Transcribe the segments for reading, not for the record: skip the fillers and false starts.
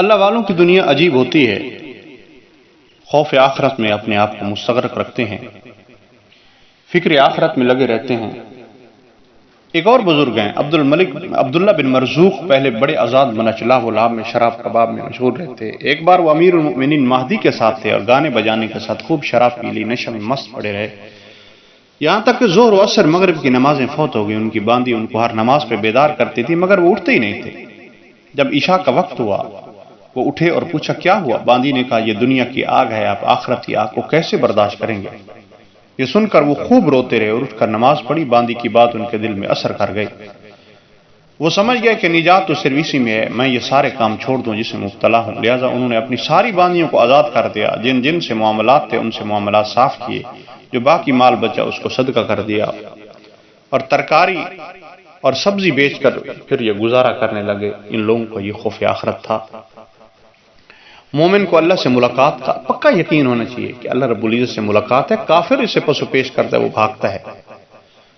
اللہ والوں کی دنیا عجیب ہوتی ہے، خوف آخرت میں اپنے آپ کو مستغرق رکھتے ہیں، فکر آخرت میں لگے رہتے ہیں۔ ایک اور بزرگ ہیں عبداللہ بن مرزوق، پہلے بڑے آزاد منچ لاہ و لعب میں شراب کباب میں مشغول رہتے۔ ایک بار وہ امیر المؤمنین مہدی کے ساتھ تھے اور گانے بجانے کے ساتھ خوب شراب پی لی، نشے میں مست پڑے رہے، یہاں تک کہ ظہر و عصر مغرب کی نمازیں فوت ہو گئی۔ ان کی باندی ان کو ہر نماز پہ بیدار کرتی تھی مگر وہ اٹھتے ہی نہیں تھے۔ جب عشاء کا وقت ہوا وہ اٹھے اور پوچھا کیا ہوا؟ باندی نے کہا یہ دنیا کی آگ ہے، آپ آخرت کی آگ کو کیسے برداشت کریں گے؟ یہ سن کر وہ خوب روتے رہے اور اٹھ کر نماز پڑھی۔ باندی کی بات ان کے دل میں اثر کر گئی، وہ سمجھ گئے کہ نجات تو صرف اسی میں ہے، میں یہ سارے کام چھوڑ دوں جس میں مبتلا ہوں۔ لہٰذا انہوں نے اپنی ساری باندیوں کو آزاد کر دیا، جن جن سے معاملات تھے ان سے معاملات صاف کیے، جو باقی مال بچا اس کو صدقہ کر دیا، اور ترکاری اور سبزی بیچ کر پھر یہ گزارا کرنے لگے۔ ان لوگوں کو یہ خوف آخرت تھا۔ مومن کو اللہ سے ملاقات کا پکا یقین ہونا چاہیے کہ اللہ رب العزت سے ملاقات ہے، کافر اسے پسو پیش کرتا ہے، وہ بھاگتا ہے۔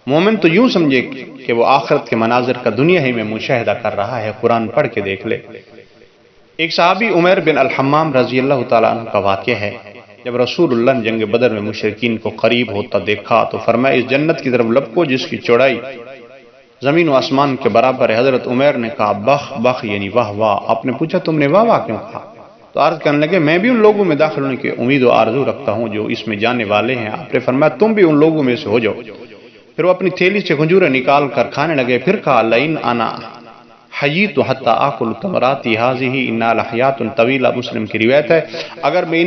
مومن تو یوں سمجھے کہ وہ آخرت کے مناظر کا دنیا ہی میں مشاہدہ کر رہا ہے، قرآن پڑھ کے دیکھ لے۔ ایک صحابی عمیر بن الحمام رضی اللہ تعالیٰ عنہ کا واقعہ ہے، جب رسول اللہ نے جنگ بدر میں مشرکین کو قریب ہوتا دیکھا تو فرمایا اس جنت کی طرف لپکو جس کی چوڑائی زمین و آسمان کے برابر ہے۔ حضرت عمیر نے کہا بخ بخ یعنی واہ واہ۔ آپ نے پوچھا تم نے واہ واہ کیوں کہا؟ تو عرض کرنے لگے میں بھی ان لوگوں میں داخل ہونے کی امید و آرزو رکھتا ہوں جو اس میں جانے والے ہیں۔ آپ نے فرمایا تم بھی ان لوگوں میں سے ہو جاؤ۔ پھر وہ اپنی تھیلی سے کھجوریں نکال کر کھانے لگے، پھر کہا لئن انا حییت حتی آکل تمراتی ھذہ انا لحیات طویلہ، مسلم کی روایت ہے اگر میں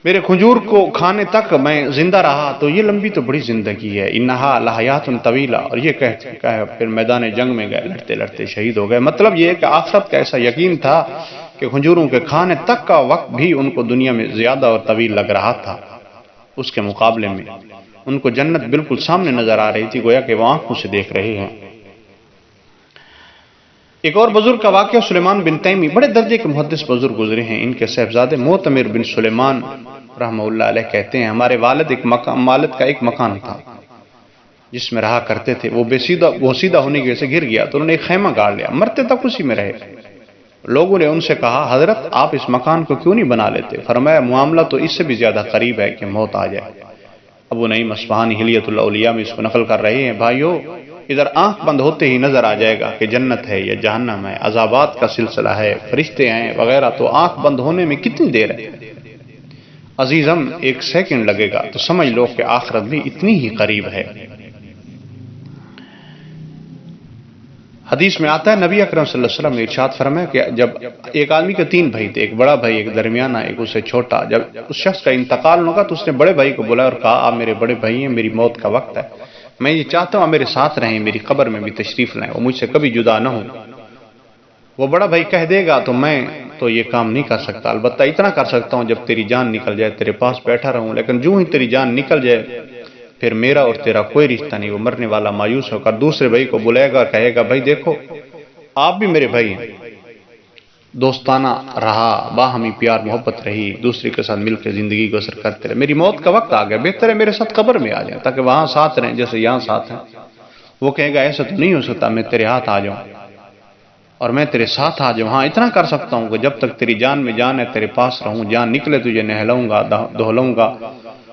میرے کھجور کو کھانے تک میں زندہ رہا تو یہ لمبی تو بڑی زندگی ہے، انہا لحیات طویلہ، اور یہ کہہ پھر میدان جنگ میں گئے، لڑتے لڑتے شہید ہو گئے۔ مطلب یہ ہے کہ آخرت کا ایسا یقین تھا کہ کھجوروں کے کھانے تک کا وقت بھی ان کو دنیا میں زیادہ اور طویل لگ رہا تھا، اس کے مقابلے میں ان کو جنت بالکل سامنے نظر آ رہی تھی، گویا کہ وہ آنکھوں سے دیکھ رہے ہیں۔ ایک اور بزرگ کا واقعہ سلیمان بن تیمی، بڑے درجے کے محدث بزرگ گزرے ہیں۔ ان کے صاحبزادے معتمر بن سلیمان رحمہ اللہ علیہ کہتے ہیں ہمارے والد کا ایک مکان تھا جس میں رہا کرتے تھے، وہ بوسیدہ ہونے کی وجہ سے گر گیا تو انہوں نے ایک خیمہ گاڑ لیا، مرتے تک اسی میں رہے۔ لوگوں نے ان سے کہا حضرت آپ اس مکان کو کیوں نہیں بنا لیتے؟ فرمایا معاملہ تو اس سے بھی زیادہ قریب ہے کہ موت آ جائے۔ ابو نعیم اصفہانی حلیۃ الاولیاء میں اس کو نقل کر رہے ہیں۔ بھائیو ادھر آنکھ بند ہوتے ہی نظر آ جائے گا کہ جنت ہے یا جہنم ہے، عذابات کا سلسلہ ہے، فرشتے ہیں وغیرہ، تو آنکھ بند ہونے میں کتنی دیر ہے عزیزم، ایک سیکنڈ لگے گا، تو سمجھ لو کہ آخرت بھی اتنی ہی قریب ہے۔ حدیث میں آتا ہے نبی اکرم صلی اللہ علیہ وسلم نے ارشاد فرمایا کہ جب ایک آدمی کے 3 بھائی تھے، ایک بڑا بھائی، ایک درمیانہ، ایک اس سے چھوٹا، جب اس شخص کا انتقال ہوگا تو اس نے بڑے بھائی کو بلایا اور کہا آپ میرے بڑے بھائی ہیں، میری موت کا وقت ہے، میں یہ چاہتا ہوں آپ میرے ساتھ رہیں، میری قبر میں بھی تشریف لائیں اور مجھ سے کبھی جدا نہ ہوں۔ وہ بڑا بھائی کہہ دے گا تو میں تو یہ کام نہیں کر سکتا، البتہ اتنا کر سکتا ہوں جب تیری جان نکل جائے تیرے پاس بیٹھا رہوں، لیکن جو ہی تیری جان نکل جائے پھر میرا اور تیرا کوئی رشتہ نہیں۔ وہ مرنے والا مایوس ہو کر دوسرے بھائی کو بلائے گا اور کہے گا بھائی دیکھو آپ بھی میرے بھائی ہیں، دوستانہ رہا، باہمی پیار محبت رہی، دوسرے کے ساتھ مل کے زندگی گزر کرتے رہے، میری موت کا وقت آ گیا، بہتر ہے میرے ساتھ قبر میں آ جائیں تاکہ وہاں ساتھ رہیں جیسے یہاں ساتھ ہیں۔ وہ کہے گا ایسا تو نہیں ہو سکتا، میں تیرے ہاتھ آ جاؤں اور میں تیرے ساتھ آ جاؤں، ہاں اتنا کر سکتا ہوں کہ جب تک تیری جان میں جان ہے تیرے پاس رہوں، جان نکلے تجھے نہلاؤں گا، دہلاؤں گا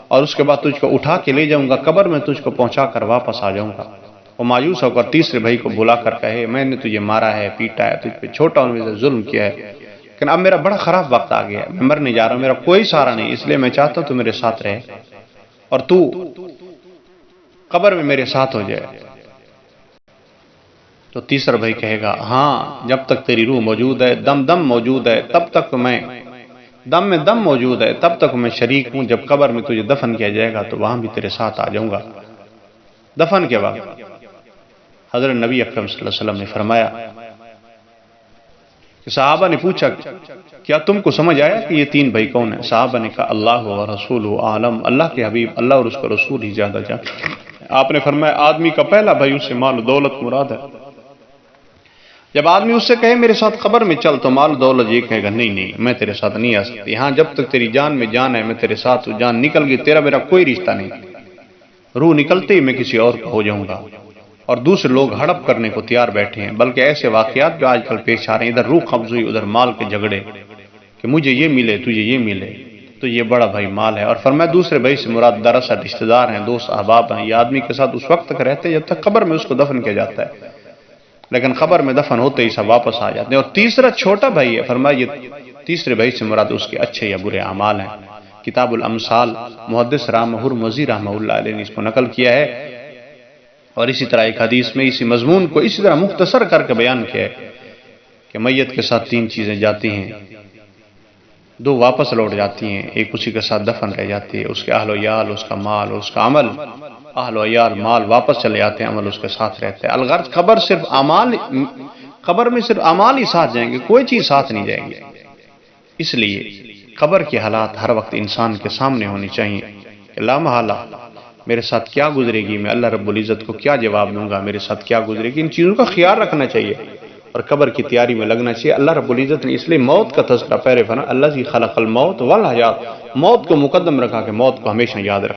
اور اس کے بعد تجھ کو اٹھا کے لے جاؤں گا، قبر میں تجھ کو پہنچا کر واپس آ جاؤں گا۔ وہ مایوس ہو کر تیسرے بھائی کو بلا کر کہے میں نے تجھے مارا ہے، پیٹا ہے، تجھ پہ چھوٹا ہونے سے ظلم کیا ہے، لیکن اب میرا بڑا خراب وقت آ گیا ہے، میں مرنے جا رہا ہوں، میرا کوئی سہارا نہیں، اس لیے میں چاہتا ہوں تو میرے ساتھ رہے اور تو قبر میں میرے ساتھ ہو جائے۔ تو تیسرا بھائی کہے گا ہاں جب تک تیری روح موجود ہے، دم موجود ہے، تب تک میں دم میں دم موجود ہے، تب تک میں شریک ہوں، جب قبر میں تجھے دفن کیا جائے گا تو وہاں بھی تیرے ساتھ آ جاؤں گا۔ دفن کے وقت حضرت نبی اکرم صلی اللہ علیہ وسلم نے فرمایا کہ صحابہ نے پوچھا کیا تم کو سمجھ آیا کہ یہ 3 بھائی کون ہیں؟ صحابہ نے کہا اللہ و رسول عالم، اللہ کے حبیب اللہ اور اس کا رسول ہی زیادہ جانتے ہیں۔ آپ نے فرمایا آدمی کا پہلا بھائی اس سے مال و دولت مراد ہے، جب آدمی اس سے کہے میرے ساتھ قبر میں چل تو مال و دولت یہ کہے گا نہیں میں تیرے ساتھ نہیں آ سکتی، ہاں جب تک تیری جان میں جان ہے میں تیرے ساتھ جان نکل گئی تیرا میرا کوئی رشتہ نہیں، روح نکلتے ہی میں کسی اور کا ہو جاؤں گا۔ اور دوسرے لوگ ہڑپ کرنے کو تیار بیٹھے ہیں، بلکہ ایسے واقعات بھی آج کل پیش آ رہے ہیں، ادھر روح قبض ہوئی، ادھر مال کے جھگڑے کہ مجھے یہ ملے تجھے یہ ملے، تو یہ بڑا بھائی مال ہے۔ اور فرمایا دوسرے بھائی سے مراد دراصل رشتہ دار ہیں، دوست احباب ہیں، یہ آدمی کے ساتھ اس وقت تک رہتے ہیں جب تک قبر میں اس کو دفن کیا جاتا ہے، لیکن قبر میں دفن ہوتے ہی سب واپس آ جاتے ہیں۔ اور تیسرا چھوٹا بھائی ہے، فرمایا یہ تیسرے بھائی سے مراد اس کے اچھے یا برے اعمال ہیں۔ کتاب الامثال محدث رامہ ہرمزی رحمہ اللہ علیہ نے اس کو نقل کیا ہے، اور اسی طرح ایک حدیث میں اسی مضمون کو اسی طرح مختصر کر کے بیان کیا ہے کہ میت کے ساتھ 3 چیزیں جاتی ہیں، 2 واپس لوٹ جاتی ہیں، ایک اسی کے ساتھ دفن رہ جاتی ہے، اس کے اہل و عیال، اس کا مال اور اس کا عمل۔ اہل و عیال مال واپس چلے جاتے ہیں، عمل اس کے ساتھ رہتا ہے۔ الغرض قبر میں صرف اعمال ہی ساتھ جائیں گے، کوئی چیز ساتھ نہیں جائیں گے۔ اس لیے قبر کے حالات ہر وقت انسان کے سامنے ہونی چاہیے کہ لا محالہ میرے ساتھ کیا گزرے گی، میں اللہ رب العزت کو کیا جواب دوں گا، میرے ساتھ کیا گزرے گی، ان چیزوں کا خیال رکھنا چاہیے اور قبر کی تیاری میں لگنا چاہیے۔ اللہ رب العزت نے اس لیے موت کا تذکرہ پہلے فرمایا، الذی خلق الموت والحیات، موت کو مقدم رکھا کہ موت کو ہمیشہ یاد رکھنا۔